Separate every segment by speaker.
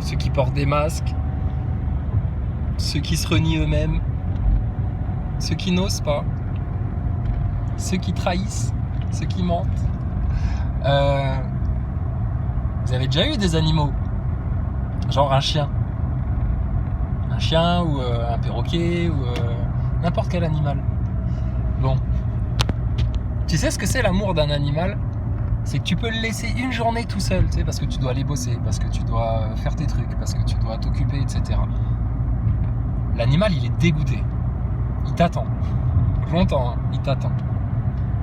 Speaker 1: ceux qui portent des masques, ceux qui se renient eux-mêmes, ceux qui n'osent pas, ceux qui trahissent, ceux qui mentent. Vous avez déjà eu des animaux, genre un chien ou un perroquet ou n'importe quel animal. Bon, tu sais ce que c'est l'amour d'un animal? C'est que tu peux le laisser une journée tout seul, tu sais, parce que tu dois aller bosser, parce que tu dois faire tes trucs, parce que tu dois t'occuper, etc. L'animal, il est dégoûté. Il t'attend. Longtemps, hein, il t'attend.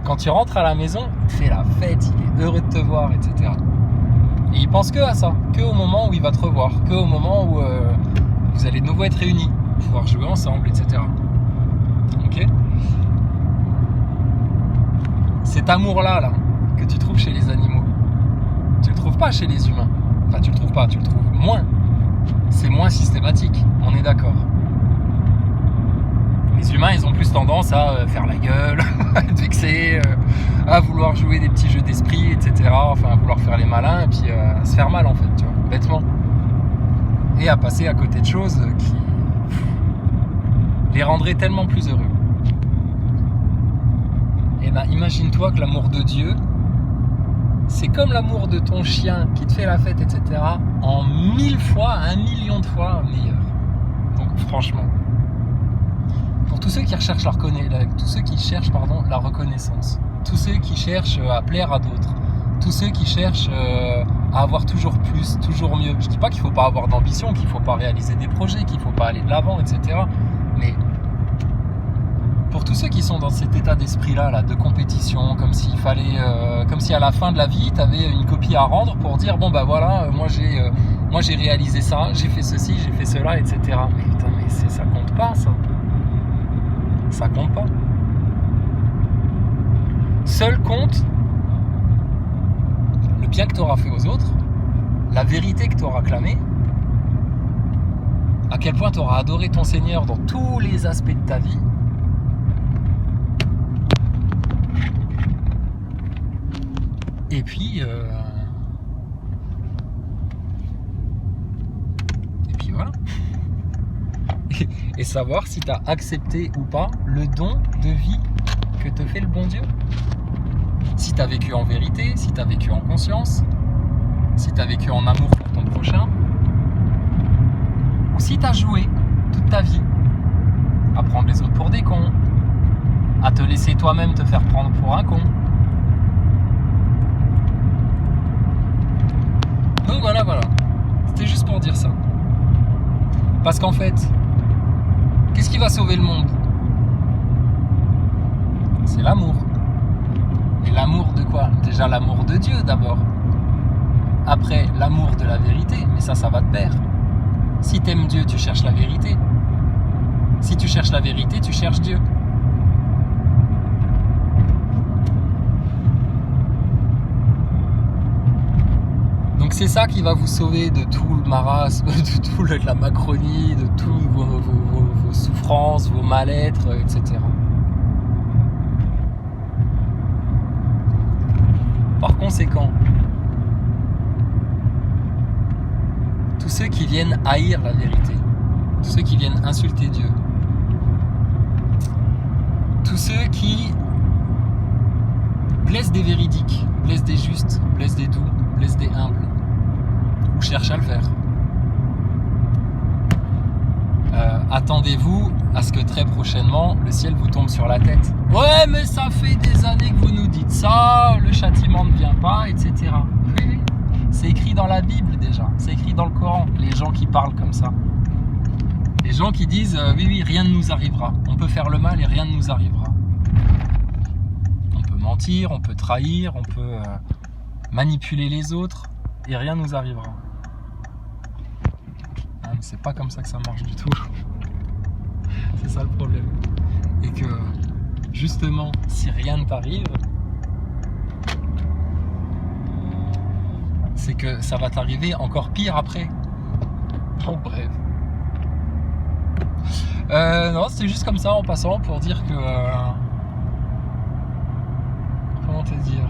Speaker 1: Quand tu rentres à la maison, il te fait la fête, il est heureux de te voir, etc. Et il pense que à ça, que au moment où il va te revoir, que au moment où vous allez de nouveau être réunis, pouvoir jouer ensemble, etc. Ok ? Cet amour-là, là, que tu trouves chez les animaux, tu le trouves pas chez les humains. Enfin, tu le trouves pas, tu le trouves moins. C'est moins systématique, on est d'accord. Les humains, ils ont plus tendance à faire la gueule, à être vexés, à vouloir jouer des petits jeux d'esprit, etc. Enfin, à vouloir faire les malins et puis à se faire mal, en fait, tu vois, bêtement. Et à passer à côté de choses qui les rendraient tellement plus heureux. Et ben, imagine-toi que l'amour de Dieu, c'est comme l'amour de ton chien qui te fait la fête, etc. en 1000 fois, 1 million de fois meilleur. Donc, franchement. Pour tous ceux qui recherchent la reconnaissance, tous ceux qui cherchent à plaire à d'autres, tous ceux qui cherchent à avoir toujours plus, toujours mieux. Je dis pas qu'il faut pas avoir d'ambition, qu'il faut pas réaliser des projets, qu'il faut pas aller de l'avant, etc. Mais pour tous ceux qui sont dans cet état d'esprit-là, de compétition, comme si à la fin de la vie, tu avais une copie à rendre pour dire bon bah voilà, moi j'ai réalisé ça, j'ai fait ceci, j'ai fait cela, etc. Mais putain, ça compte pas ça. Ça compte pas. Seul compte le bien que tu auras fait aux autres, la vérité que tu auras clamée, à quel point tu auras adoré ton Seigneur dans tous les aspects de ta vie. Et puis voilà. Et savoir si tu as accepté ou pas le don de vie que te fait le bon Dieu. Si tu as vécu en vérité, si tu as vécu en conscience, si tu as vécu en amour pour ton prochain, ou si tu as joué toute ta vie à prendre les autres pour des cons, à te laisser toi-même te faire prendre pour un con. Donc voilà. C'était juste pour dire ça. Parce qu'en fait, qu'est-ce qui va sauver le monde? C'est l'amour. Et l'amour de quoi? Déjà l'amour de Dieu d'abord. Après, l'amour de la vérité. Mais ça va de pair. Si t'aimes Dieu, tu cherches la vérité. Si tu cherches la vérité, tu cherches Dieu. Donc c'est ça qui va vous sauver de tout le marasme, de toute la Macronie, de toutes vos souffrances, vos mal-être, etc. Par conséquent, tous ceux qui viennent haïr la vérité, tous ceux qui viennent insulter Dieu, tous ceux qui blessent des véridiques, blessent des justes, blessent des doux, blessent des humbles, ou cherchent à le faire. Attendez-vous à ce que très prochainement le ciel vous tombe sur la tête. Ouais, mais ça fait des années que vous nous dites ça, le châtiment ne vient pas, etc. Oui, c'est écrit dans la Bible déjà, c'est écrit dans le Coran, les gens qui parlent comme ça. Les gens qui disent oui, rien ne nous arrivera. On peut faire le mal et rien ne nous arrivera. On peut mentir, on peut trahir, on peut manipuler les autres et rien ne nous arrivera. Hein, c'est pas comme ça que ça marche du tout. C'est ça le problème. Et que justement, si rien ne t'arrive, c'est que ça va t'arriver encore pire après. Bon, bref. Non, c'était juste comme ça en passant pour dire que... comment te dire ?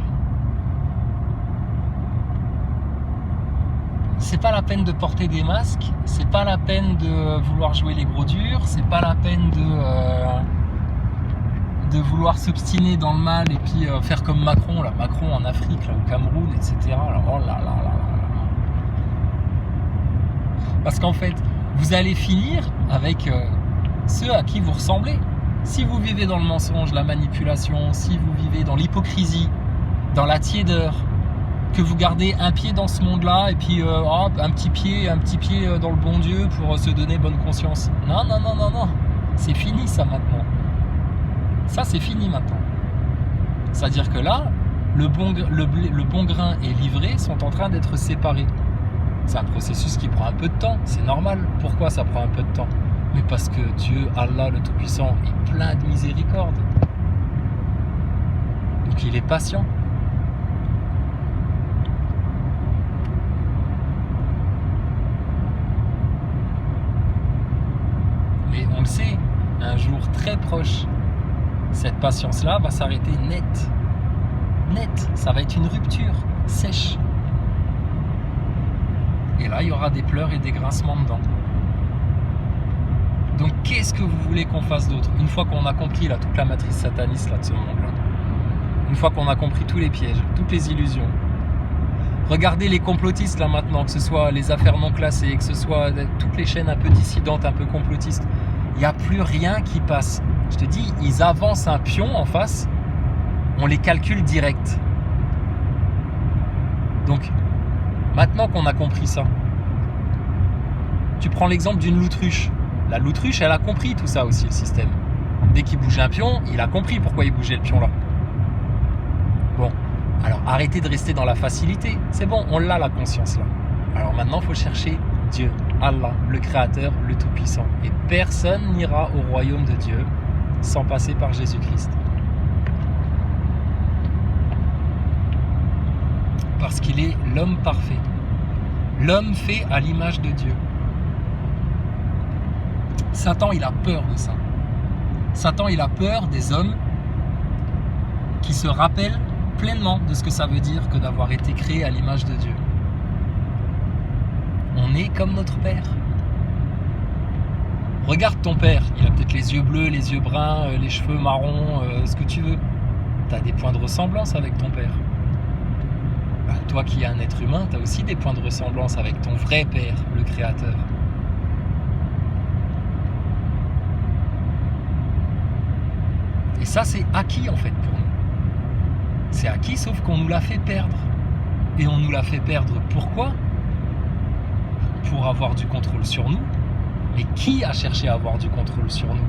Speaker 1: c'est pas la peine de porter des masques, c'est pas la peine de vouloir jouer les gros durs, c'est pas la peine de vouloir s'obstiner dans le mal et puis faire comme Macron, là, Macron en Afrique, là, au Cameroun, etc. Là, oh là là là là là. Parce qu'en fait, vous allez finir avec ceux à qui vous ressemblez. Si vous vivez dans le mensonge, la manipulation, si vous vivez dans l'hypocrisie, dans la tiédeur, que vous gardez un pied dans ce monde-là et puis un petit pied dans le bon Dieu pour se donner bonne conscience. Non, non, non, non, non. C'est fini ça maintenant. Ça c'est fini maintenant. C'est-à-dire que là, le bon grain et l'ivraie sont en train d'être séparés. C'est un processus qui prend un peu de temps, c'est normal. Pourquoi ça prend un peu de temps? Mais parce que Dieu, Allah le Tout-Puissant, est plein de miséricorde. Donc il est patient. Mais on le sait, un jour très proche, cette patience-là va s'arrêter net. Net, ça va être une rupture sèche. Et là, il y aura des pleurs et des grincements dedans. Donc, qu'est-ce que vous voulez qu'on fasse d'autre? Une fois qu'on a compris là, toute la matrice sataniste là, de ce monde-là, une fois qu'on a compris tous les pièges, toutes les illusions, regardez les complotistes là maintenant, que ce soit les affaires non classées, que ce soit toutes les chaînes un peu dissidentes, un peu complotistes, il n'y a plus rien qui passe. Je te dis, ils avancent un pion en face, on les calcule direct. Donc, maintenant qu'on a compris ça, tu prends l'exemple d'une loutruche. La loutruche, elle a compris tout ça aussi, le système. Dès qu'il bougeait un pion, il a compris pourquoi il bougeait le pion là. Bon, alors arrêtez de rester dans la facilité. C'est bon, on l'a la conscience là. Alors maintenant, il faut chercher Dieu, Allah, le Créateur, le Tout-Puissant. Et personne n'ira au royaume de Dieu sans passer par Jésus-Christ. Parce qu'il est l'homme parfait. L'homme fait à l'image de Dieu. Satan, il a peur de ça. Satan, il a peur des hommes qui se rappellent pleinement de ce que ça veut dire que d'avoir été créé à l'image de Dieu. On est comme notre Père. Regarde ton Père, il a peut-être les yeux bleus, les yeux bruns, les cheveux marrons, ce que tu veux. Tu as des points de ressemblance avec ton Père. Bah, toi qui es un être humain, tu as aussi des points de ressemblance avec ton vrai Père, le Créateur. Et ça, c'est acquis en fait pour nous. C'est acquis, sauf qu'on nous l'a fait perdre. Et on nous l'a fait perdre pourquoi? Pour avoir du contrôle sur nous. Mais qui a cherché à avoir du contrôle sur nous?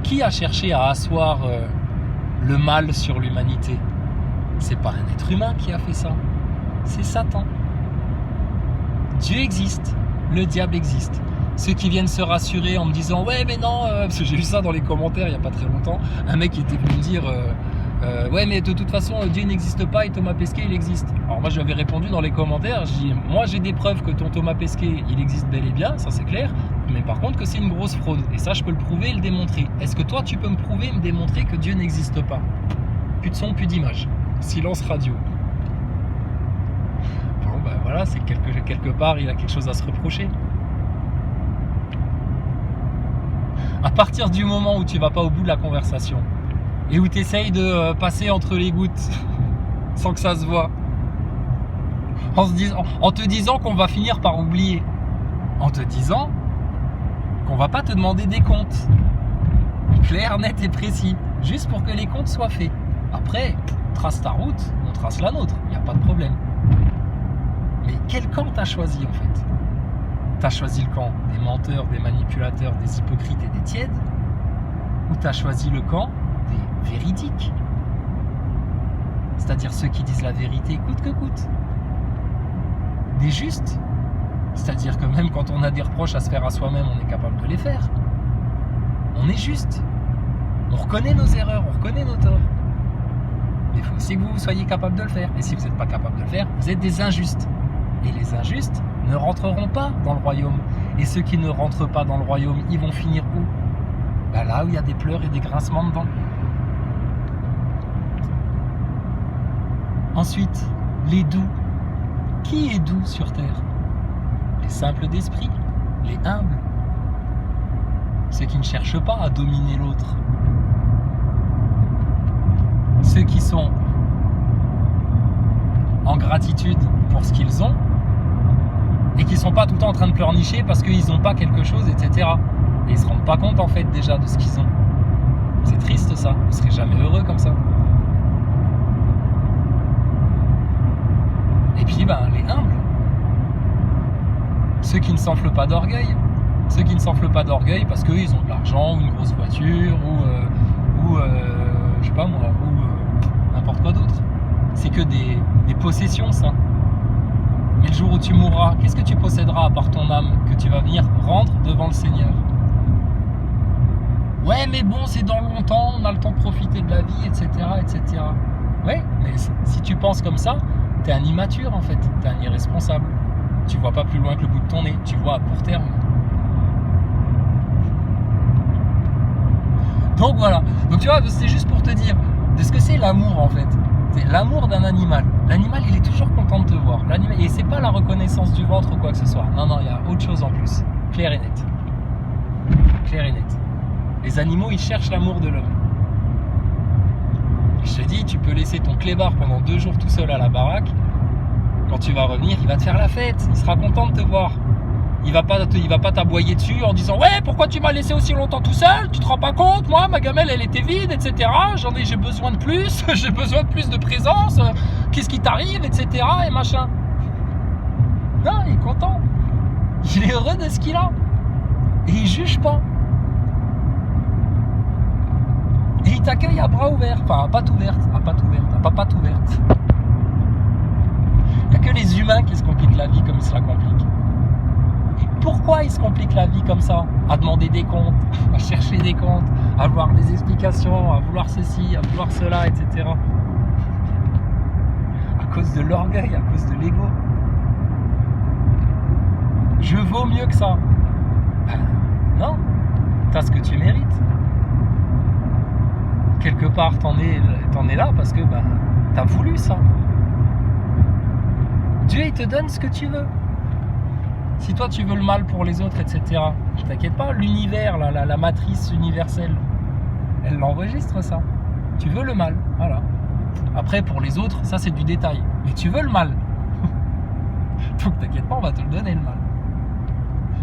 Speaker 1: Qui a cherché à asseoir le mal sur l'humanité? C'est pas un être humain qui a fait ça. C'est Satan. Dieu existe. Le diable existe. Ceux qui viennent se rassurer en me disant « Ouais, mais non, parce que j'ai vu ça dans les commentaires il n'y a pas très longtemps, un mec qui était venu me dire ouais, mais de toute façon, Dieu n'existe pas et Thomas Pesquet, il existe. » Alors moi, je lui avais répondu dans les commentaires, je dis « Moi, j'ai des preuves que ton Thomas Pesquet, il existe bel et bien, ça c'est clair, mais par contre que c'est une grosse fraude. Et ça, je peux le prouver et le démontrer. Est-ce que toi, tu peux me prouver et me démontrer que Dieu n'existe pas? » Plus de son, plus d'image. Silence radio. Bon, ben voilà, c'est quelque part, il a quelque chose à se reprocher. À partir du moment où tu vas pas au bout de la conversation et où tu essayes de passer entre les gouttes sans que ça se voit, en te disant qu'on va finir par oublier, en te disant qu'on va pas te demander des comptes clairs, nets et précis, juste pour que les comptes soient faits. Après, trace ta route, on trace la nôtre, il n'y a pas de problème. Mais quel camp t'as choisi en fait? T'as choisi le camp des menteurs, des manipulateurs, des hypocrites et des tièdes? Ou t'as choisi le camp des véridiques? C'est-à-dire ceux qui disent la vérité coûte que coûte. Des justes? C'est-à-dire que même quand on a des reproches à se faire à soi-même, on est capable de les faire. On est juste. On reconnaît nos erreurs, on reconnaît nos torts. Mais il faut aussi que vous soyez capable de le faire. Et si vous n'êtes pas capable de le faire, vous êtes des injustes. Et les injustes ne rentreront pas dans le royaume. Et ceux qui ne rentrent pas dans le royaume, ils vont finir où? Ben là où il y a des pleurs et des grincements dedans. Ensuite, les doux. Qui est doux sur terre? simples d'esprit, les humbles, ceux qui ne cherchent pas à dominer l'autre, ceux qui sont en gratitude pour ce qu'ils ont et qui ne sont pas tout le temps en train de pleurnicher parce qu'ils n'ont pas quelque chose, etc. Et ils ne se rendent pas compte en fait déjà de ce qu'ils ont. C'est triste ça, vous ne serez jamais heureux comme ça. Et puis les humbles, ceux qui ne s'enflent pas d'orgueil, ceux qui ne s'enflent pas d'orgueil parce qu'ils ont de l'argent ou une grosse voiture ou je sais pas moi, ou n'importe quoi d'autre. C'est que des possessions ça. Mais le jour où tu mourras, qu'est-ce que tu posséderas à part ton âme que tu vas venir rendre devant le Seigneur? Ouais mais bon c'est dans longtemps, on a le temps de profiter de la vie, etc. etc. Ouais, mais si tu penses comme ça, t'es un immature en fait, t'es un irresponsable. Tu vois pas plus loin que le bout de ton nez, tu vois à court terme. Donc voilà, donc tu vois, c'est juste pour te dire de ce que c'est l'amour en fait. C'est l'amour d'un animal. L'animal il est toujours content de te voir. Et c'est pas la reconnaissance du ventre ou quoi que ce soit. Non, il y a autre chose en plus. Clair et net. Clair et net. Les animaux ils cherchent l'amour de l'homme. Je te dis, tu peux laisser ton clébard pendant 2 jours tout seul à la baraque. Quand tu vas revenir, il va te faire la fête. Il sera content de te voir. Il va pas t'aboyer dessus en disant ouais pourquoi tu m'as laissé aussi longtemps tout seul, tu te rends pas compte, moi ma gamelle elle était vide, etc. J'ai besoin de plus, j'ai besoin de plus de présence, qu'est-ce qui t'arrive, etc. et machin. Non, il est content, il est heureux de ce qu'il a et il juge pas et il t'accueille à bras ouverts, enfin à patte ouverte, à patte ouverte. Il n'y a que les humains qui se compliquent la vie comme ils se la compliquent. Pourquoi ils se compliquent la vie comme ça? À demander des comptes, à chercher des comptes, à avoir des explications, à vouloir ceci, à vouloir cela, etc. À cause de l'orgueil, à cause de l'ego. Je vaux mieux que ça. Non, t'as ce que tu mérites. Quelque part, t'en es là parce que t'as voulu ça. Dieu, il te donne ce que tu veux. Si toi tu veux le mal pour les autres, etc., ne t'inquiète pas, l'univers, la matrice universelle, elle l'enregistre ça. Tu veux le mal, voilà. Après pour les autres, ça c'est du détail. Mais tu veux le mal. Donc t'inquiète pas, on va te le donner le mal.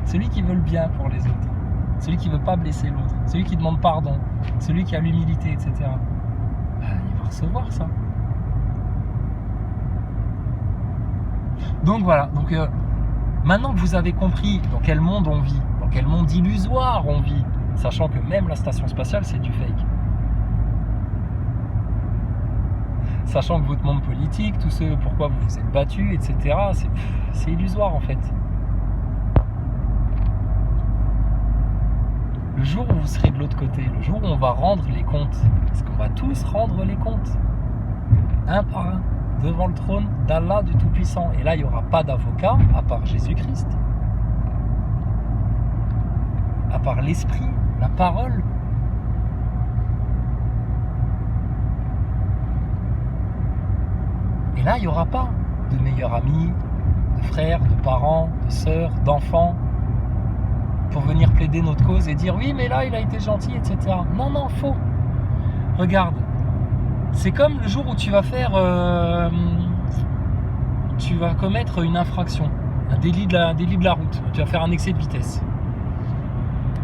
Speaker 1: Celui qui veut le bien pour les autres, celui qui veut pas blesser l'autre, celui qui demande pardon, celui qui a l'humilité, etc., il va recevoir ça. Donc voilà, maintenant que vous avez compris dans quel monde on vit, dans quel monde illusoire on vit, sachant que même la station spatiale c'est du fake, sachant que votre monde politique, tout ce pourquoi vous vous êtes battus, etc., c'est illusoire en fait. Le jour où vous serez de l'autre côté, le jour où on va rendre les comptes, parce qu'on va tous rendre les comptes, un par un, devant le trône d'Allah du Tout-Puissant. Et là, il n'y aura pas d'avocat à part Jésus-Christ, à part l'Esprit, la parole. Et là, il n'y aura pas de meilleurs amis, de frères, de parents, de sœurs, d'enfants, pour venir plaider notre cause et dire oui, mais là, il a été gentil, etc. Non, faux. Regarde. C'est comme le jour où tu vas commettre une infraction, un délit de la route, tu vas faire un excès de vitesse.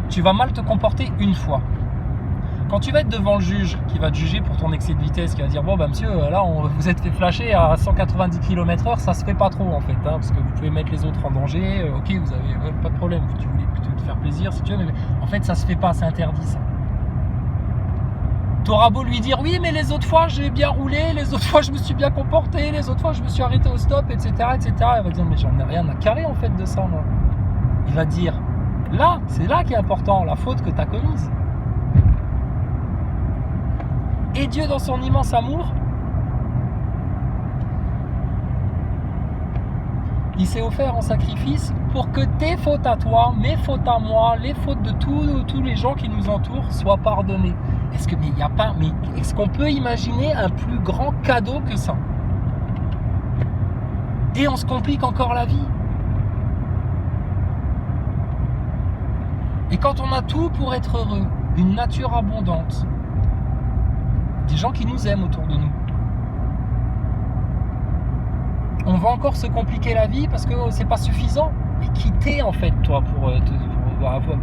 Speaker 1: Tu vas mal te comporter une fois. Quand tu vas être devant le juge qui va te juger pour ton excès de vitesse, qui va dire bon monsieur, là vous êtes fait flasher à 190 km/h, ça se fait pas trop en fait, parce que vous pouvez mettre les autres en danger, ok vous avez pas de problème, tu voulais plutôt te faire plaisir si tu veux, mais en fait ça se fait pas, c'est interdit ça. T'auras beau lui dire oui mais les autres fois j'ai bien roulé, les autres fois je me suis bien comporté, les autres fois je me suis arrêté au stop, etc. Il va dire mais j'en ai rien à carrer en fait de ça moi. Il va dire là, c'est là qui est important, la faute que tu as commise. Et Dieu dans son immense amour, il s'est offert en sacrifice pour que tes fautes à toi, mes fautes à moi, les fautes de tous les gens qui nous entourent soient pardonnées. Est-ce qu'on peut imaginer un plus grand cadeau que ça? Et on se complique encore la vie. Et quand on a tout pour être heureux, une nature abondante, des gens qui nous aiment autour de nous, on va encore se compliquer la vie parce que c'est pas suffisant. Mais qui t'es en fait toi pour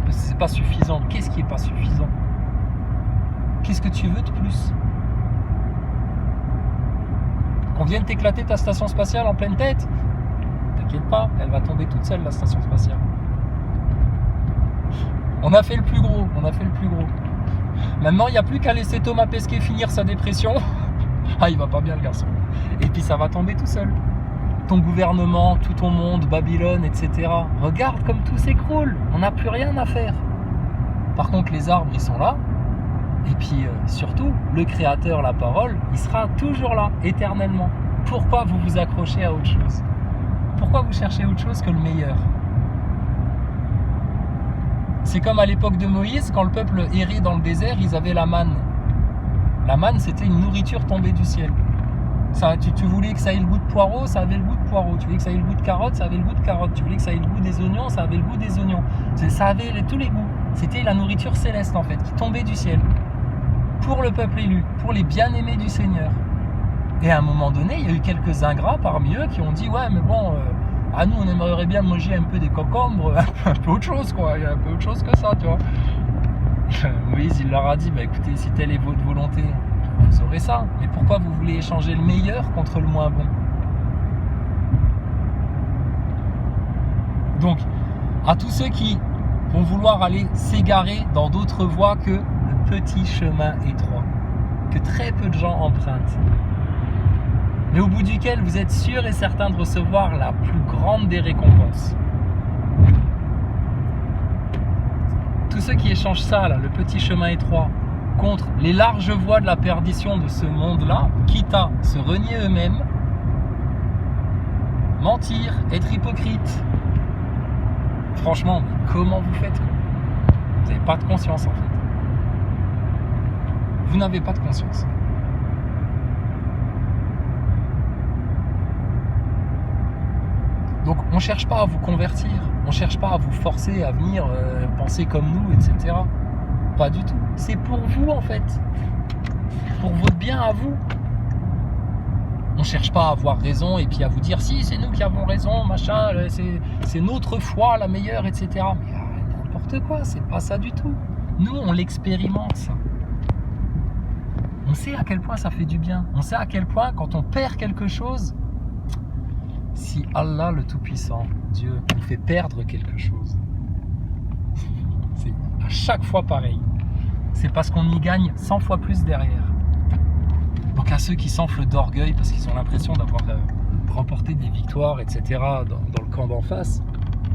Speaker 1: c'est pas suffisant. Qu'est-ce qui est pas suffisant? Qu'est-ce que tu veux de plus? Qu'on vienne t'éclater ta station spatiale en pleine tête? T'inquiète pas, elle va tomber toute seule la station spatiale. On a fait le plus gros, Maintenant, il n'y a plus qu'à laisser Thomas Pesquet finir sa dépression. Ah, il va pas bien le garçon. Et puis ça va tomber tout seul. Ton gouvernement, tout ton monde, Babylone, etc. Regarde comme tout s'écroule. On n'a plus rien à faire. Par contre, les arbres, ils sont là. Et puis, surtout, le Créateur, la parole, il sera toujours là, éternellement. Pourquoi vous vous accrochez à autre chose? Pourquoi vous cherchez autre chose que le meilleur? C'est comme à l'époque de Moïse, quand le peuple errait dans le désert, ils avaient la manne. La manne, c'était une nourriture tombée du ciel. Ça, tu voulais que ça ait le goût de poireau, ça avait le goût de poireau. Tu voulais que ça ait le goût de carotte, ça avait le goût de carotte. Tu voulais que ça ait le goût des oignons, ça avait le goût des oignons. Ça avait tous les goûts. C'était la nourriture céleste, en fait, qui tombait du ciel. Pour le peuple élu, pour les bien-aimés du Seigneur. Et à un moment donné, il y a eu quelques ingrats parmi eux qui ont dit « Ouais, mais bon... à nous, on aimerait bien manger un peu des concombres, un peu autre chose, quoi. Il y a un peu autre chose que ça, tu vois. » Moïse, il leur a dit, bah écoutez, si telle est votre volonté, vous aurez ça. Mais pourquoi vous voulez échanger le meilleur contre le moins bon? Donc, à tous ceux qui vont vouloir aller s'égarer dans d'autres voies que le petit chemin étroit, que très peu de gens empruntent, mais au bout duquel vous êtes sûr et certain de recevoir la plus grande des récompenses. Tous ceux qui échangent ça, là, le petit chemin étroit, contre les larges voies de la perdition de ce monde-là, quitte à se renier eux-mêmes, mentir, être hypocrite. Franchement, comment vous faites? Vous n'avez pas de conscience en fait. Vous n'avez pas de conscience. Donc on ne cherche pas à vous convertir, on ne cherche pas à vous forcer à venir penser comme nous, etc. Pas du tout. C'est pour vous en fait. Pour votre bien à vous. On ne cherche pas à avoir raison et puis à vous dire si c'est nous qui avons raison, machin, c'est notre foi la meilleure, etc. Mais n'importe quoi, c'est pas ça du tout. Nous on l'expérimente ça. On sait à quel point ça fait du bien. On sait à quel point quand on perd quelque chose, si Allah le Tout-Puissant, Dieu, nous fait perdre quelque chose, c'est à chaque fois pareil. C'est parce qu'on y gagne 100 fois plus derrière. Donc à ceux qui s'enflent d'orgueil parce qu'ils ont l'impression d'avoir remporté des victoires, etc. dans le camp d'en face,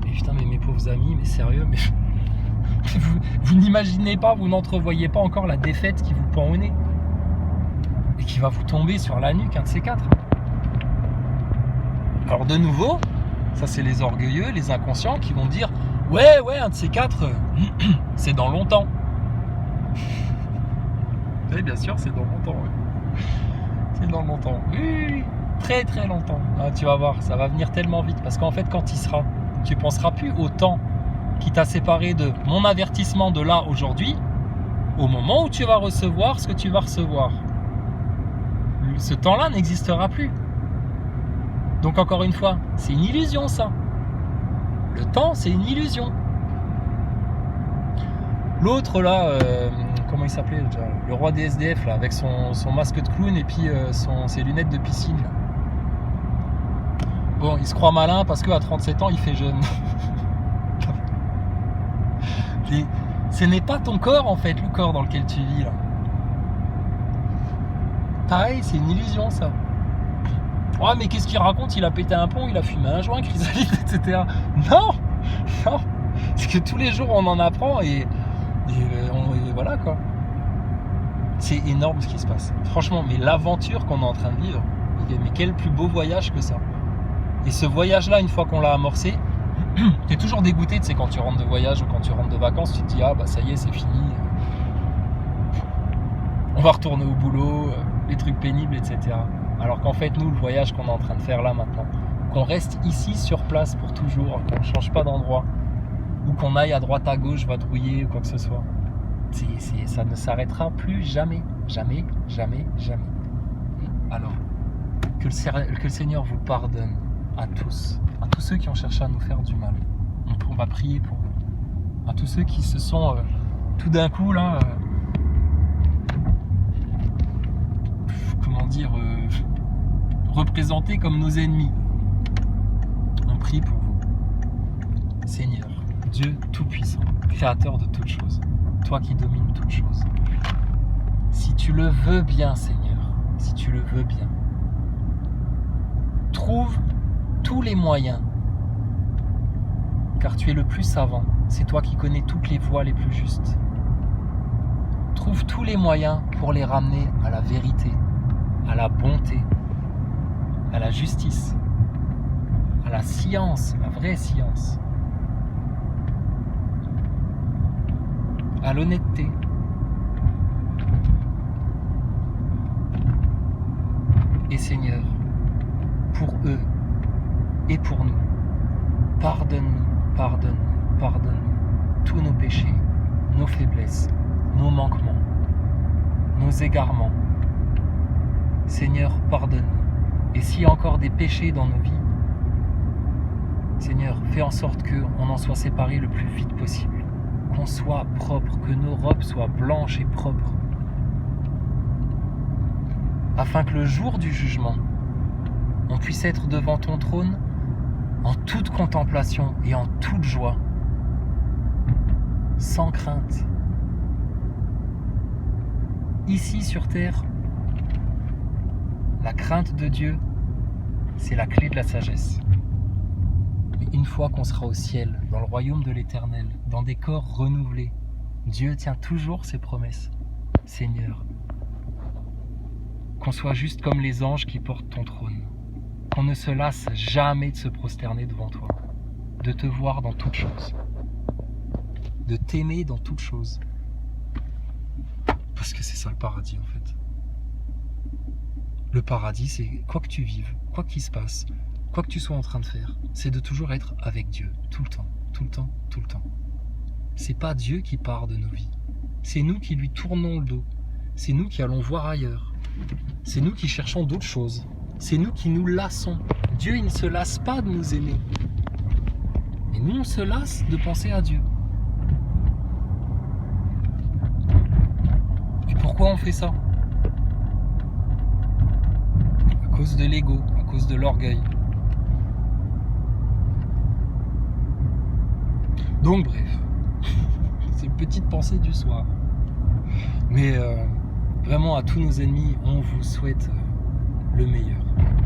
Speaker 1: mais putain, mais mes pauvres amis, mais sérieux, mais vous n'imaginez pas, vous n'entrevoyez pas encore la défaite qui vous pend au nez et qui va vous tomber sur la nuque, un de ces quatre. Alors de nouveau, ça c'est les orgueilleux, les inconscients qui vont dire « Ouais, un de ces quatre, c'est dans longtemps. » Oui, bien sûr, c'est dans longtemps. Oui. C'est dans longtemps. Oui, très très longtemps. Ah, tu vas voir, ça va venir tellement vite. Parce qu'en fait, quand il sera, tu ne penseras plus au temps qui t'a séparé de mon avertissement de là, aujourd'hui, au moment où tu vas recevoir ce que tu vas recevoir. Ce temps-là n'existera plus. Donc encore une fois, c'est une illusion ça. Le temps, c'est une illusion. L'autre là, comment il s'appelait déjà, le roi des SDF là, avec son masque de clown et puis ses lunettes de piscine là. Bon, il se croit malin parce qu'à 37 ans, il fait jeune. Ce n'est pas ton corps en fait, le corps dans lequel tu vis là. Pareil, c'est une illusion ça. Ouais, mais qu'est-ce qu'il raconte? Il a pété un pont, il a fumé un joint, chrysalide, etc. Non, c'est que tous les jours on en apprend et voilà quoi. C'est énorme ce qui se passe. Franchement, mais l'aventure qu'on est en train de vivre, mais quel plus beau voyage que ça. Et ce voyage-là, une fois qu'on l'a amorcé, t'es toujours dégoûté, tu sais, quand tu rentres de voyage ou quand tu rentres de vacances, tu te dis, ah bah ça y est, c'est fini. On va retourner au boulot, les trucs pénibles, etc. Alors qu'en fait, nous, le voyage qu'on est en train de faire là maintenant, qu'on reste ici sur place pour toujours, qu'on ne change pas d'endroit, ou qu'on aille à droite à gauche vadrouiller ou quoi que ce soit. Ça ne s'arrêtera plus jamais, jamais, jamais, jamais. Alors, que le Seigneur vous pardonne à tous ceux qui ont cherché à nous faire du mal. On va prier pour vous. À tous ceux qui se sont tout d'un coup là, représentés comme nos ennemis. On prie pour vous. Seigneur, Dieu Tout-Puissant, Créateur de toutes choses, toi qui domines toutes choses. Si tu le veux bien, Seigneur, si tu le veux bien, trouve tous les moyens, car tu es le plus savant, c'est toi qui connais toutes les voies les plus justes. Trouve tous les moyens pour les ramener à la vérité, à la bonté, à la justice, à la science, la vraie science, à l'honnêteté. Et Seigneur, pour eux et pour nous, pardonne-nous, pardonne-nous, pardonne-nous tous nos péchés, nos faiblesses, nos manquements, nos égarements. Seigneur, pardonne-nous. Et s'il y a encore des péchés dans nos vies, Seigneur, fais en sorte qu'on en soit séparés le plus vite possible, qu'on soit propre, que nos robes soient blanches et propres, afin que le jour du jugement, on puisse être devant ton trône en toute contemplation et en toute joie, sans crainte. Ici sur terre, la crainte de Dieu, c'est la clé de la sagesse. Et une fois qu'on sera au ciel, dans le royaume de l'Éternel, dans des corps renouvelés, Dieu tient toujours ses promesses. Seigneur, qu'on soit juste comme les anges qui portent ton trône, qu'on ne se lasse jamais de se prosterner devant toi, de te voir dans toutes choses, de t'aimer dans toutes choses. Parce que c'est ça le paradis en fait. Le paradis, c'est quoi que tu vives, quoi qu'il se passe, quoi que tu sois en train de faire, c'est de toujours être avec Dieu, tout le temps, tout le temps, tout le temps. C'est pas Dieu qui part de nos vies, c'est nous qui lui tournons le dos, c'est nous qui allons voir ailleurs, c'est nous qui cherchons d'autres choses, c'est nous qui nous lassons. Dieu, il ne se lasse pas de nous aimer. Et nous, on se lasse de penser à Dieu. Et pourquoi on fait ça ? À cause de l'ego, à cause de l'orgueil. Donc bref, c'est une petite pensée du soir. Mais vraiment à tous nos ennemis, on vous souhaite le meilleur.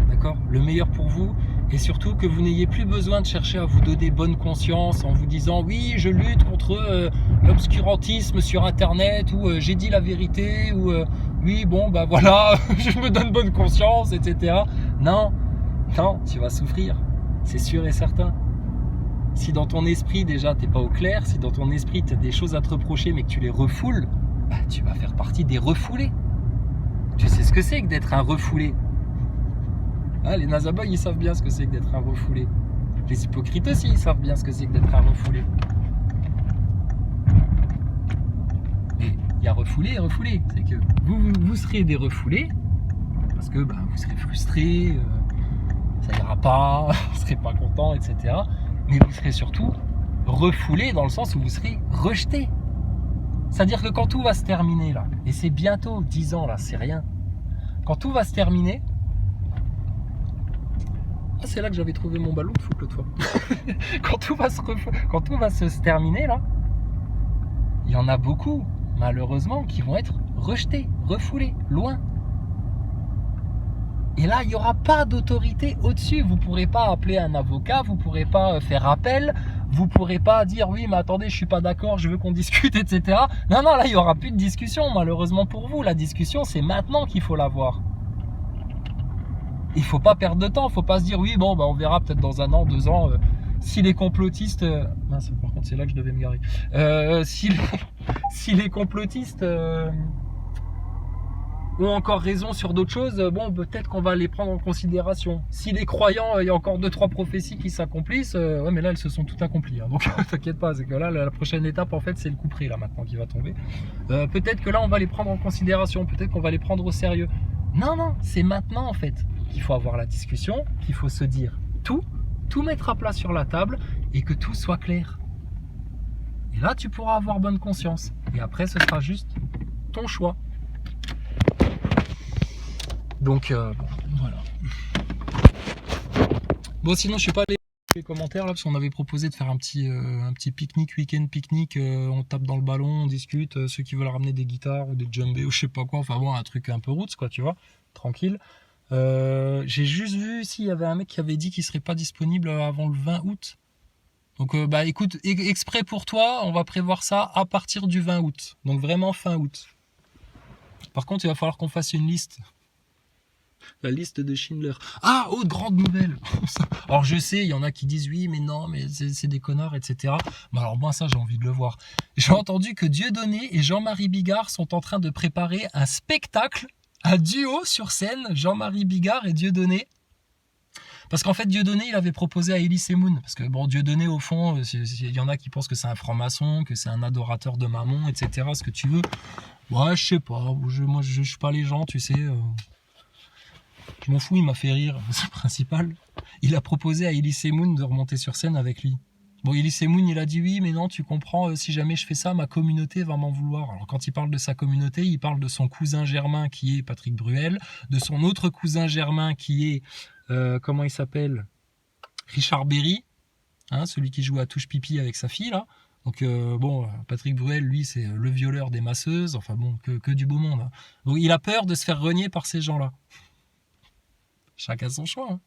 Speaker 1: D'accord ? Le meilleur pour vous, et surtout que vous n'ayez plus besoin de chercher à vous donner bonne conscience en vous disant oui, je lutte contre l'obscurantisme sur internet, ou j'ai dit la vérité, ou oui, bon, bah voilà, je me donne bonne conscience, etc. Non, non, tu vas souffrir, c'est sûr et certain. Si dans ton esprit déjà t'es pas au clair, si dans ton esprit tu as des choses à te reprocher mais que tu les refoules, bah, tu vas faire partie des refoulés. Tu sais ce que c'est que d'être un refoulé. Hein, les nazaboys, ils savent bien ce que c'est que d'être un refoulé. Les hypocrites aussi, ils savent bien ce que c'est que d'être un refoulé. Et il y a refoulé et refoulé. C'est que vous serez des refoulés parce que bah, vous serez frustrés, ça ira pas, vous serez pas content, etc. Mais vous serez surtout refoulés dans le sens où vous serez rejetés. C'est-à-dire que quand tout va se terminer là, et c'est bientôt 10 ans là, c'est rien. Quand tout va se terminer, ah, c'est là que j'avais trouvé mon ballon de foot l'autre fois. Quand tout va se terminer là, il y en a beaucoup, malheureusement, qui vont être rejetés, refoulés, loin. Et là, il n'y aura pas d'autorité au-dessus. Vous ne pourrez pas appeler un avocat, vous ne pourrez pas faire appel, vous ne pourrez pas dire oui, mais attendez, je ne suis pas d'accord, je veux qu'on discute, etc. Non, non, là, il n'y aura plus de discussion, malheureusement pour vous. La discussion, c'est maintenant qu'il faut l'avoir. Il ne faut pas perdre de temps, il ne faut pas se dire oui, bon, bah, on verra peut-être dans 1 an, 2 ans, si les complotistes... mince, par contre, c'est là que je devais me garer. Si les complotistes... ont encore raison sur d'autres choses, bon, peut-être qu'on va les prendre en considération. Si les croyants, il y a encore 2-3 prophéties qui s'accomplissent, ouais, mais là, elles se sont toutes accomplies. Hein, donc, t'inquiète pas, c'est que là, la prochaine étape, en fait, c'est le couperet, là, maintenant, qui va tomber. Peut-être que là, on va les prendre en considération, peut-être qu'on va les prendre au sérieux. Non, non, c'est maintenant, en fait, qu'il faut avoir la discussion, qu'il faut se dire tout mettre à plat sur la table et que tout soit clair. Et là, tu pourras avoir bonne conscience. Et après, ce sera juste ton choix. Donc, voilà. Bon, sinon, je sais pas les commentaires là, parce qu'on avait proposé de faire un petit pique-nique, week-end pique-nique. On tape dans le ballon, on discute. Ceux qui veulent ramener des guitares ou des djembés ou je sais pas quoi. Enfin bon, un truc un peu roots, quoi, tu vois, tranquille. J'ai juste vu s'il y avait un mec qui avait dit qu'il serait pas disponible avant le 20 août. Donc, bah écoute, exprès pour toi, on va prévoir ça à partir du 20 août. Donc vraiment fin août. Par contre, il va falloir qu'on fasse une liste. La liste de Schindler. Ah, autre grande nouvelle. Alors je sais, il y en a qui disent oui, mais non, mais c'est des connards, etc. Mais alors moi ça, j'ai envie de le voir. J'ai entendu que Dieudonné et Jean-Marie Bigard sont en train de préparer un spectacle, un duo sur scène, Jean-Marie Bigard et Dieudonné. Parce qu'en fait, Dieudonné, il avait proposé à Elie Semoun. Parce que bon, Dieudonné, au fond, il y en a qui pensent que c'est un franc-maçon, que c'est un adorateur de Mammon, etc. Ce que tu veux. Ouais, je sais pas. Moi, je suis pas les gens, tu sais. Je m'en fous, il m'a fait rire, c'est le principal. Il a proposé à Elie Semoun de remonter sur scène avec lui. Bon, Elie Semoun, il a dit oui, mais non, tu comprends, si jamais je fais ça, ma communauté va m'en vouloir. Alors quand il parle de sa communauté, il parle de son cousin germain qui est Patrick Bruel, de son autre cousin germain qui est, comment il s'appelle, Richard Berry, hein, celui qui joue à touche pipi avec sa fille, là. Donc bon, Patrick Bruel, lui, c'est le violeur des masseuses, enfin bon, que du beau monde. Hein. Donc il a peur de se faire renier par ces gens-là. Chacun son choix. Hein.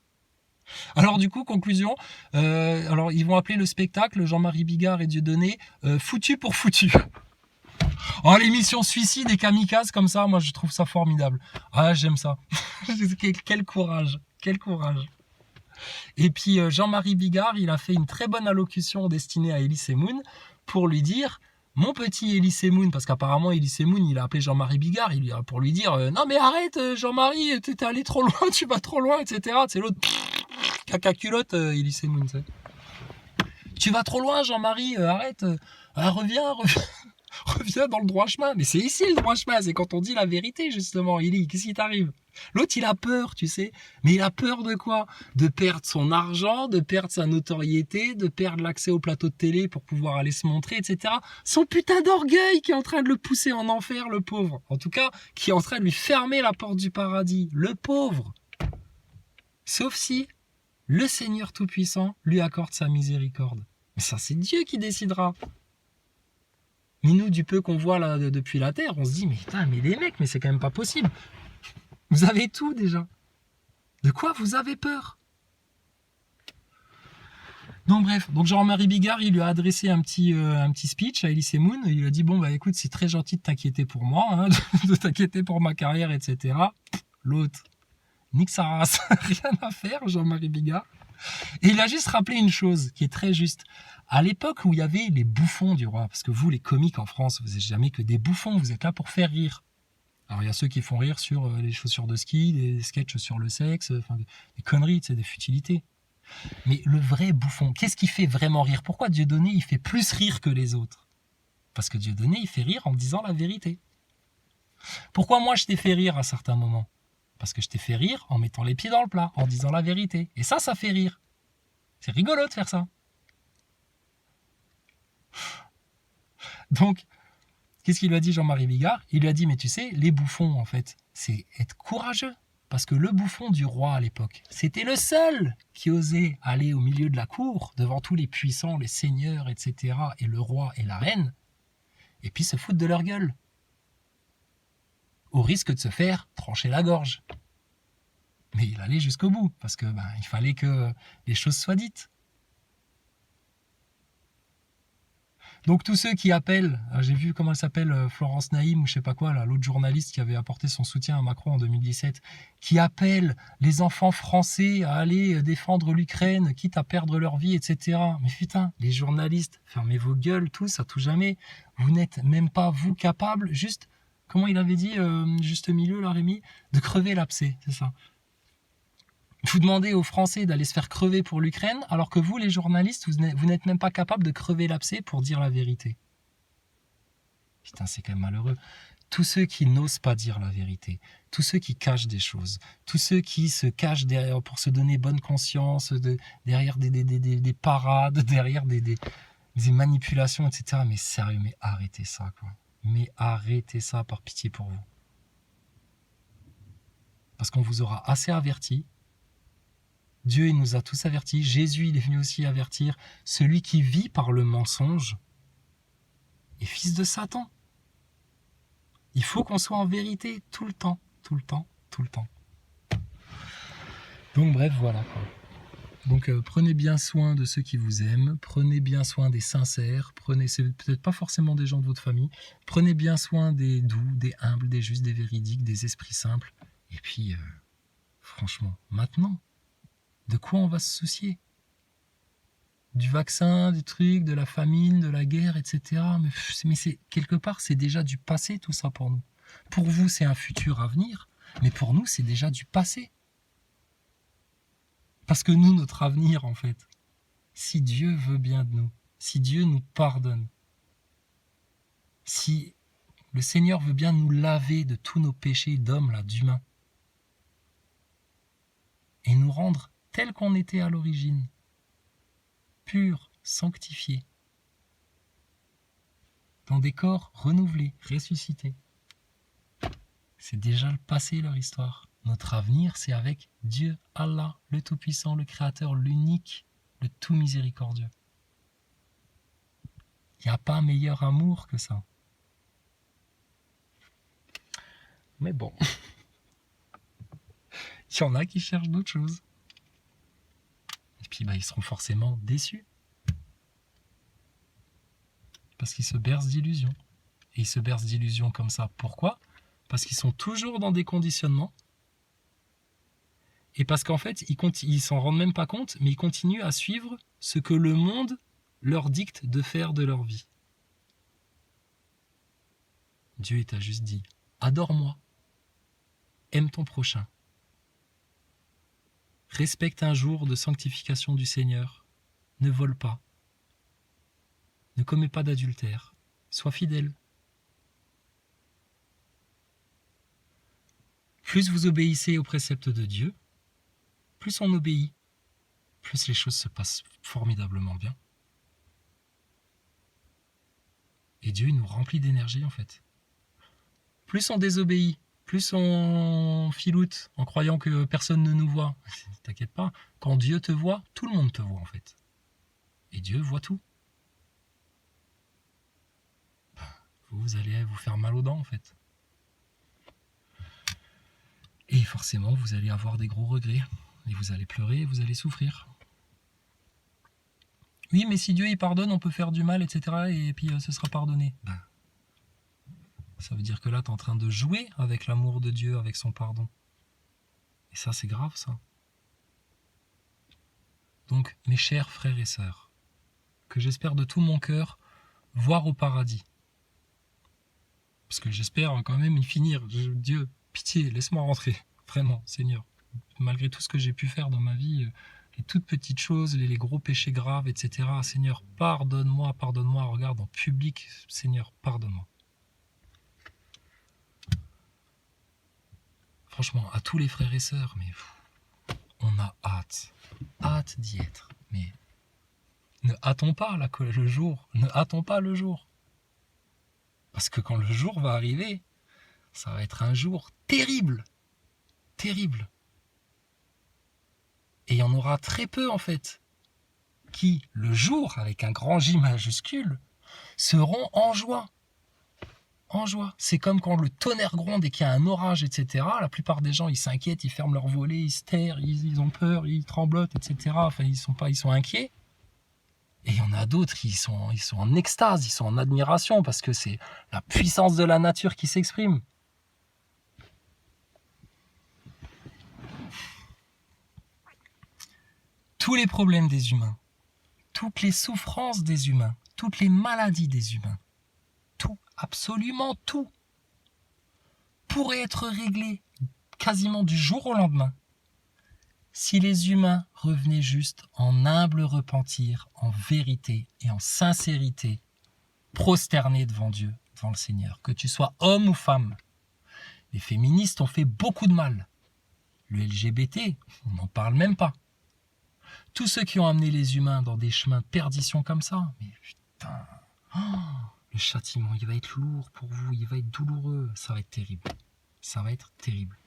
Speaker 1: Alors du coup, conclusion, alors ils vont appeler le spectacle Jean-Marie Bigard et Dieudonné foutu pour foutu. Oh, l'émission suicide et kamikaze comme ça, moi je trouve ça formidable. Ah, j'aime ça. Quel courage, quel courage. Et puis Jean-Marie Bigard, il a fait une très bonne allocution destinée à Elie Semoun pour lui dire... Mon petit Elie Semoun, parce qu'apparemment Elie Semoun, il a appelé Jean-Marie Bigard pour lui dire non mais arrête Jean-Marie, t'es allé trop loin, tu vas trop loin, etc. C'est l'autre caca culotte Elie Semoun, tu sais. Tu vas trop loin Jean-Marie, arrête, reviens dans le droit chemin. Mais c'est ici le droit chemin, c'est quand on dit la vérité justement. Elie, qu'est-ce qui t'arrive? L'autre, il a peur, tu sais. Mais il a peur de quoi? De perdre son argent, de perdre sa notoriété, de perdre l'accès au plateau de télé pour pouvoir aller se montrer, etc. Son putain d'orgueil qui est en train de le pousser en enfer, le pauvre. En tout cas, qui est en train de lui fermer la porte du paradis. Le pauvre. Sauf si le Seigneur Tout-Puissant lui accorde sa miséricorde. Mais ça, c'est Dieu qui décidera. Mais nous, du peu qu'on voit là depuis la terre, on se dit, mais putain, mais les mecs, mais c'est quand même pas possible. Vous avez tout déjà. De quoi vous avez peur? Donc bref, donc Jean-Marie Bigard, il lui a adressé un petit speech à Elie Semoun. Il lui a dit, bon bah écoute, c'est très gentil de t'inquiéter pour moi, hein, de t'inquiéter pour ma carrière, etc. L'autre, nique sa race, rien à faire, Jean-Marie Bigard. Et il a juste rappelé une chose qui est très juste. À l'époque où il y avait les bouffons du roi, parce que vous, les comiques en France, vous n'êtes jamais que des bouffons, vous êtes là pour faire rire. Alors il y a ceux qui font rire sur les chaussures de ski, des sketchs sur le sexe, enfin des conneries, des futilités. Mais le vrai bouffon, qu'est-ce qui fait vraiment rire? Pourquoi Dieudonné, il fait plus rire que les autres? Parce que Dieudonné, il fait rire en disant la vérité. Pourquoi moi je t'ai fait rire à certains moments? Parce que je t'ai fait rire en mettant les pieds dans le plat, en disant la vérité. Et ça fait rire. C'est rigolo de faire ça. Donc, qu'est-ce qu'il lui a dit Jean-Marie Bigard? Il lui a dit, mais tu sais, les bouffons, en fait, c'est être courageux. Parce que le bouffon du roi à l'époque, c'était le seul qui osait aller au milieu de la cour, devant tous les puissants, les seigneurs, etc., et le roi et la reine, et puis se foutre de leur gueule. Au risque de se faire trancher la gorge. Mais il allait jusqu'au bout, parce que il fallait que les choses soient dites. Donc tous ceux qui appellent, j'ai vu comment elle s'appelle, Florence Naïm ou je sais pas quoi, là, l'autre journaliste qui avait apporté son soutien à Macron en 2017, qui appellent les enfants français à aller défendre l'Ukraine, quitte à perdre leur vie, etc. Mais putain, les journalistes, fermez vos gueules tous, à tout jamais. Vous n'êtes même pas, vous, capables, juste comment il avait dit, juste milieu, là, Rémi, de crever l'abcès, c'est ça. Vous demandez aux Français d'aller se faire crever pour l'Ukraine, alors que vous, les journalistes, vous n'êtes même pas capables de crever l'abcès pour dire la vérité. Putain, c'est quand même malheureux. Tous ceux qui n'osent pas dire la vérité, tous ceux qui cachent des choses, tous ceux qui se cachent derrière, pour se donner bonne conscience, derrière des parades, derrière des manipulations, etc. Mais sérieux, mais arrêtez ça, quoi. Mais arrêtez ça, par pitié pour vous. Parce qu'on vous aura assez averti. Dieu, il nous a tous avertis. Jésus, il est venu aussi avertir. Celui qui vit par le mensonge est fils de Satan. Il faut qu'on soit en vérité tout le temps, tout le temps, tout le temps. Donc bref, voilà. Donc prenez bien soin de ceux qui vous aiment, prenez bien soin des sincères, c'est peut-être pas forcément des gens de votre famille, prenez bien soin des doux, des humbles, des justes, des véridiques, des esprits simples. Et puis, franchement, maintenant, de quoi on va se soucier? Du vaccin, du truc, de la famine, de la guerre, etc. Mais quelque part, c'est déjà du passé tout ça pour nous. Pour vous, c'est un futur à venir, mais pour nous, c'est déjà du passé. Parce que nous, notre avenir, en fait, si Dieu veut bien de nous, si Dieu nous pardonne, si le Seigneur veut bien nous laver de tous nos péchés d'hommes, là, d'humains, et nous rendre tels qu'on était à l'origine, purs, sanctifiés, dans des corps renouvelés, ressuscités. C'est déjà le passé, leur histoire. Notre avenir, c'est avec Dieu, Allah, le Tout-Puissant, le Créateur, l'unique, le tout miséricordieux. Il n'y a pas meilleur amour que ça. Mais bon, il y en a qui cherchent d'autres choses. Et puis ils seront forcément déçus. Parce qu'ils se bercent d'illusions. Et ils se bercent d'illusions comme ça. Pourquoi ? Parce qu'ils sont toujours dans des conditionnements. Et parce qu'en fait, ils s'en rendent même pas compte, mais ils continuent à suivre ce que le monde leur dicte de faire de leur vie. Dieu t'a juste dit, adore-moi, aime ton prochain, respecte un jour de sanctification du Seigneur, ne vole pas, ne commets pas d'adultère, sois fidèle. Plus vous obéissez aux préceptes de Dieu, plus on obéit, plus les choses se passent formidablement bien. Et Dieu nous remplit d'énergie en fait. Plus on désobéit, plus on filoute en croyant que personne ne nous voit. T'inquiète pas, quand Dieu te voit, tout le monde te voit en fait. Et Dieu voit tout. Vous allez vous faire mal aux dents en fait. Et forcément, vous allez avoir des gros regrets. Et vous allez pleurer et vous allez souffrir. Oui, mais si Dieu il pardonne, on peut faire du mal, etc. Et puis ce sera pardonné. Ça veut dire que là, tu es en train de jouer avec l'amour de Dieu, avec son pardon. Et ça, c'est grave, ça. Donc, mes chers frères et sœurs, que j'espère de tout mon cœur voir au paradis. Parce que j'espère quand même y finir. Dieu, pitié, laisse-moi rentrer. Vraiment, Seigneur. Malgré tout ce que j'ai pu faire dans ma vie, les toutes petites choses, les gros péchés graves, etc. Seigneur, pardonne-moi, pardonne-moi. Regarde en public, Seigneur, pardonne-moi. Franchement, à tous les frères et sœurs, mais on a hâte d'y être. Mais ne hâtons pas le jour, ne hâtons pas le jour. Parce que quand le jour va arriver, ça va être un jour terrible, terrible. Et il y en aura très peu en fait, qui, le jour, avec un grand J majuscule, seront en joie. En joie. C'est comme quand le tonnerre gronde et qu'il y a un orage, etc. La plupart des gens, ils s'inquiètent, ils ferment leurs volets, ils se terrent, ils ont peur, ils tremblotent, etc. Enfin, ils sont inquiets. Et il y en a d'autres qui sont en extase, ils sont en admiration parce que c'est la puissance de la nature qui s'exprime. Tous les problèmes des humains, toutes les souffrances des humains, toutes les maladies des humains, tout, absolument tout, pourrait être réglé quasiment du jour au lendemain si les humains revenaient juste en humble repentir, en vérité et en sincérité, prosternés devant Dieu, devant le Seigneur, que tu sois homme ou femme. Les féministes ont fait beaucoup de mal. Le LGBT, on n'en parle même pas. Tous ceux qui ont amené les humains dans des chemins de perdition comme ça, mais putain, le châtiment, il va être lourd pour vous, il va être douloureux, ça va être terrible. Ça va être terrible.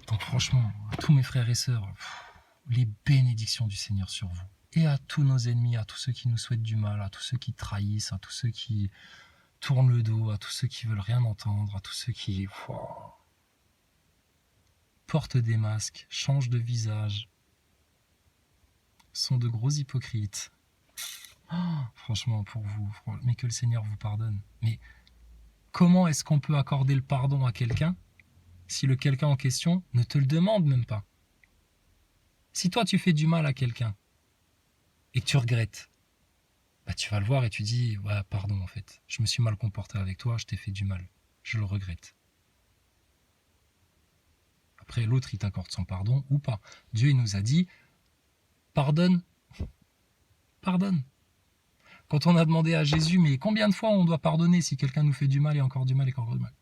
Speaker 1: Donc franchement, à tous mes frères et sœurs, les bénédictions du Seigneur sur vous. Et à tous nos ennemis, à tous ceux qui nous souhaitent du mal, à tous ceux qui trahissent, à tous ceux qui tournent le dos, à tous ceux qui veulent rien entendre, à tous ceux qui portent des masques, changent de visage, sont de gros hypocrites. Franchement, pour vous, mais que le Seigneur vous pardonne. Mais comment est-ce qu'on peut accorder le pardon à quelqu'un si le quelqu'un en question ne te le demande même pas? Si toi tu fais du mal à quelqu'un et que tu regrettes, bah tu vas le voir et tu dis « Ouais, pardon en fait, je me suis mal comporté avec toi, je t'ai fait du mal, je le regrette. » Après l'autre il t'accorde son pardon ou pas. Dieu il nous a dit « Pardonne, pardonne ». Quand on a demandé à Jésus « Mais combien de fois on doit pardonner si quelqu'un nous fait du mal et encore du mal et encore du mal ?»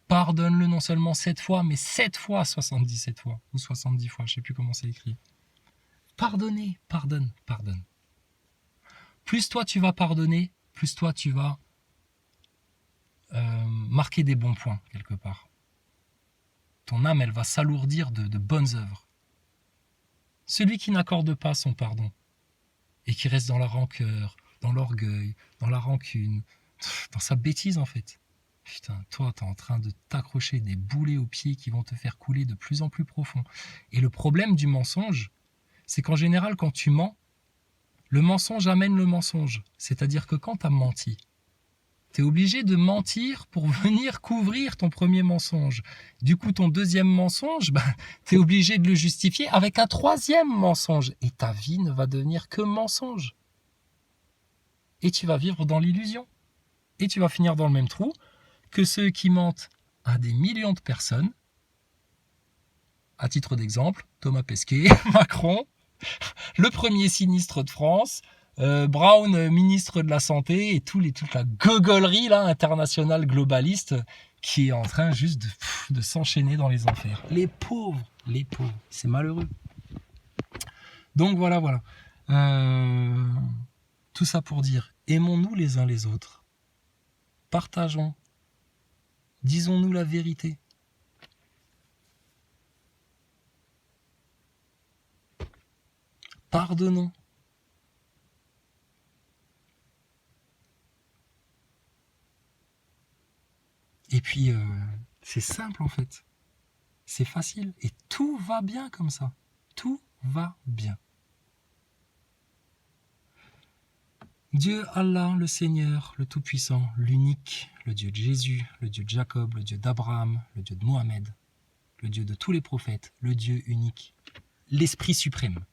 Speaker 1: Pardonne-le non seulement 7 fois, mais 7 fois 77 fois, ou 70 fois, je ne sais plus comment c'est écrit. Pardonnez, pardonne, pardonne. Plus toi tu vas pardonner, plus toi tu vas marquer des bons points quelque part. Ton âme, elle va s'alourdir de bonnes œuvres. Celui qui n'accorde pas son pardon et qui reste dans la rancœur, dans l'orgueil, dans la rancune, dans sa bêtise en fait. Putain, toi, t'es en train de t'accrocher des boulets aux pieds qui vont te faire couler de plus en plus profond. Et le problème du mensonge, c'est qu'en général, quand tu mens, le mensonge amène le mensonge. C'est-à-dire que quand t'as menti, t'es obligé de mentir pour venir couvrir ton premier mensonge. Du coup, ton deuxième mensonge, t'es obligé de le justifier avec un troisième mensonge. Et ta vie ne va devenir que mensonge. Et tu vas vivre dans l'illusion. Et tu vas finir dans le même trou que ceux qui mentent à des millions de personnes. À titre d'exemple, Thomas Pesquet, Macron, le premier sinistre de France, Brown, ministre de la Santé, et toute la gogolerie là, internationale globaliste qui est en train juste de s'enchaîner dans les enfers. Les pauvres, c'est malheureux. Donc voilà. Tout ça pour dire, aimons-nous les uns les autres. Partageons. Disons-nous la vérité. Pardonnons. Et puis, c'est simple en fait. C'est facile. Et tout va bien comme ça. Tout va bien. Dieu Allah, le Seigneur, le Tout-Puissant, l'unique, le Dieu de Jésus, le Dieu de Jacob, le Dieu d'Abraham, le Dieu de Mohamed, le Dieu de tous les prophètes, le Dieu unique, l'Esprit suprême.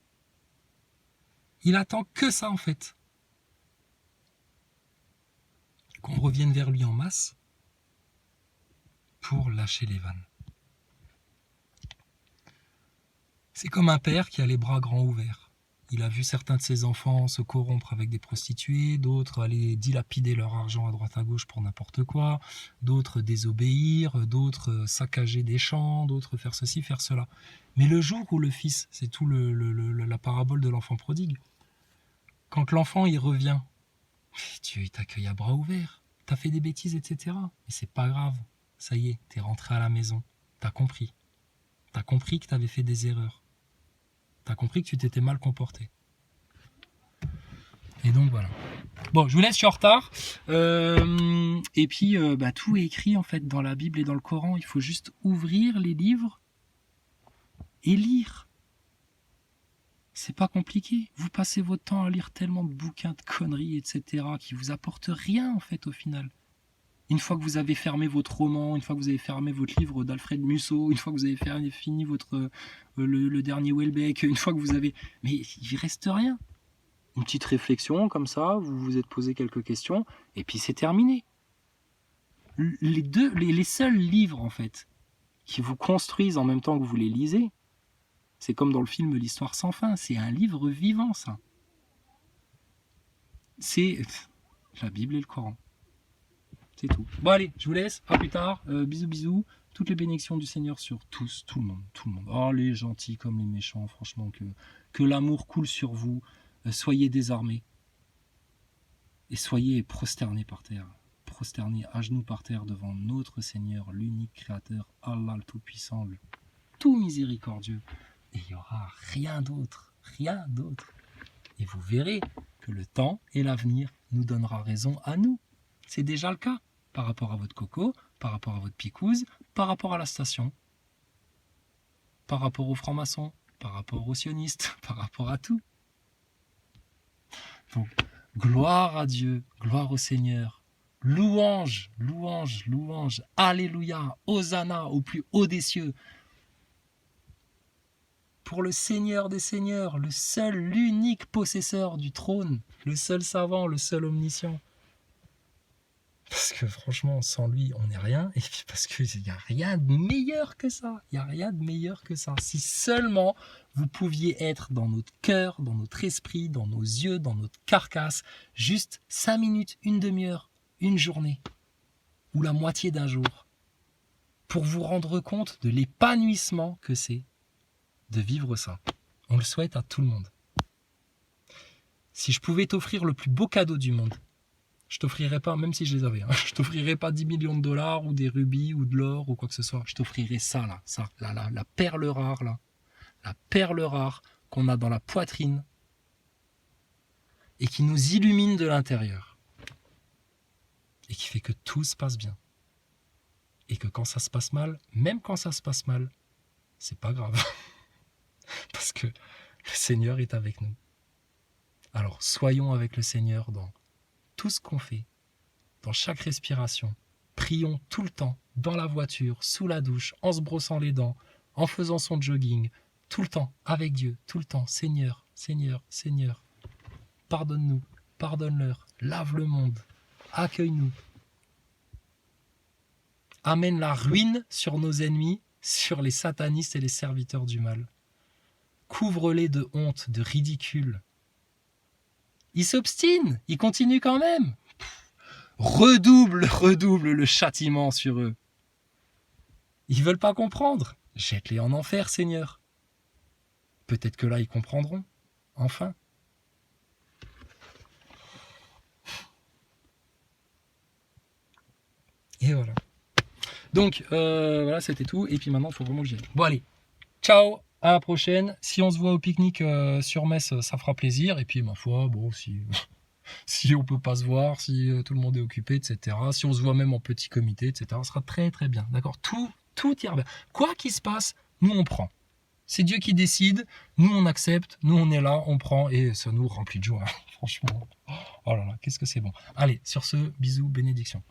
Speaker 1: Il attend que ça en fait. Qu'on revienne vers lui en masse pour lâcher les vannes. C'est comme un père qui a les bras grands ouverts. Il a vu certains de ses enfants se corrompre avec des prostituées, d'autres aller dilapider leur argent à droite à gauche pour n'importe quoi, d'autres désobéir, d'autres saccager des champs, d'autres faire ceci, faire cela. Mais le jour où le fils, c'est tout la parabole de l'enfant prodigue, quand l'enfant y revient, Dieu il t'accueille à bras ouverts, t'as fait des bêtises, etc. Mais c'est pas grave, ça y est, t'es rentré à la maison, t'as compris. T'as compris que t'avais fait des erreurs. T'as compris que tu t'étais mal comporté. Et donc voilà. Bon, je vous laisse, je suis en retard. Et puis, tout est écrit en fait dans la Bible et dans le Coran. Il faut juste ouvrir les livres et lire. C'est pas compliqué. Vous passez votre temps à lire tellement de bouquins de conneries, etc., qui vous apportent rien en fait au final. Une fois que vous avez fermé votre roman, une fois que vous avez fermé votre livre d'Alfred Musso, une fois que vous avez fini le dernier Houellebecq, une fois que vous avez... Mais il reste rien. Une petite réflexion comme ça, vous vous êtes posé quelques questions, et puis c'est terminé. les seuls livres, en fait, qui vous construisent en même temps que vous les lisez, c'est comme dans le film L'Histoire sans fin, c'est un livre vivant, ça. C'est la Bible et le Coran. C'est tout. Bon allez, je vous laisse, à plus tard, bisous bisous, toutes les bénédictions du Seigneur sur tous, tout le monde, tout le monde. Oh les gentils comme les méchants, franchement, que l'amour coule sur vous, soyez désarmés, et soyez prosternés par terre, prosternés à genoux par terre devant notre Seigneur, l'unique Créateur, Allah le Tout-Puissant, le tout miséricordieux, et il n'y aura rien d'autre, rien d'autre. Et vous verrez que le temps et l'avenir nous donnera raison à nous. C'est déjà le cas. Par rapport à votre coco, par rapport à votre picouse, par rapport à la station, par rapport aux francs-maçons, par rapport aux sionistes, par rapport à tout. Donc, gloire à Dieu, gloire au Seigneur, louange, louange, louange, alléluia, hosanna au plus haut des cieux. Pour le Seigneur des Seigneurs, le seul, l'unique possesseur du trône, le seul savant, le seul omniscient. Parce que franchement, sans lui, on n'est rien. Et puis parce qu'il n'y a rien de meilleur que ça. Il n'y a rien de meilleur que ça. Si seulement vous pouviez être dans notre cœur, dans notre esprit, dans nos yeux, dans notre carcasse, juste 5 minutes, une demi-heure, une journée, ou la moitié d'un jour, pour vous rendre compte de l'épanouissement que c'est de vivre ça. On le souhaite à tout le monde. Si je pouvais t'offrir le plus beau cadeau du monde, je t'offrirais pas, même si je les avais, hein, je t'offrirais pas 10 millions de dollars ou des rubis ou de l'or ou quoi que ce soit. Je t'offrirais ça, là, la perle rare, là. La perle rare qu'on a dans la poitrine et qui nous illumine de l'intérieur. Et qui fait que tout se passe bien. Et que quand ça se passe mal, même quand ça se passe mal, c'est pas grave. Parce que le Seigneur est avec nous. Alors, soyons avec le Seigneur dans tout ce qu'on fait, dans chaque respiration. Prions tout le temps, dans la voiture, sous la douche, en se brossant les dents, en faisant son jogging, tout le temps, avec Dieu, tout le temps. Seigneur, Seigneur, Seigneur, pardonne-nous, pardonne-leur, lave le monde, accueille-nous. Amène la ruine sur nos ennemis, sur les satanistes et les serviteurs du mal. Couvre-les de honte, de ridicule. Ils s'obstinent, ils continuent quand même. Redouble le châtiment sur eux. Ils veulent pas comprendre. Jette-les en enfer, Seigneur. Peut-être que là, ils comprendront. Enfin. Et voilà. Donc, voilà, c'était tout. Et puis maintenant, il faut vraiment que j'y aille. Bon, allez. Ciao, à la prochaine. Si on se voit au pique-nique sur Metz, ça fera plaisir. Et puis, ma foi, bon, si on peut pas se voir, si tout le monde est occupé, etc. Si on se voit même en petit comité, etc. Ça sera très, très bien. D'accord ? Tout ira bien. Quoi qu'il se passe, nous, on prend. C'est Dieu qui décide. Nous, on accepte. Nous, on est là, on prend. Et ça nous remplit de joie. Franchement. Oh là là, qu'est-ce que c'est bon. Allez, sur ce, bisous, bénédictions.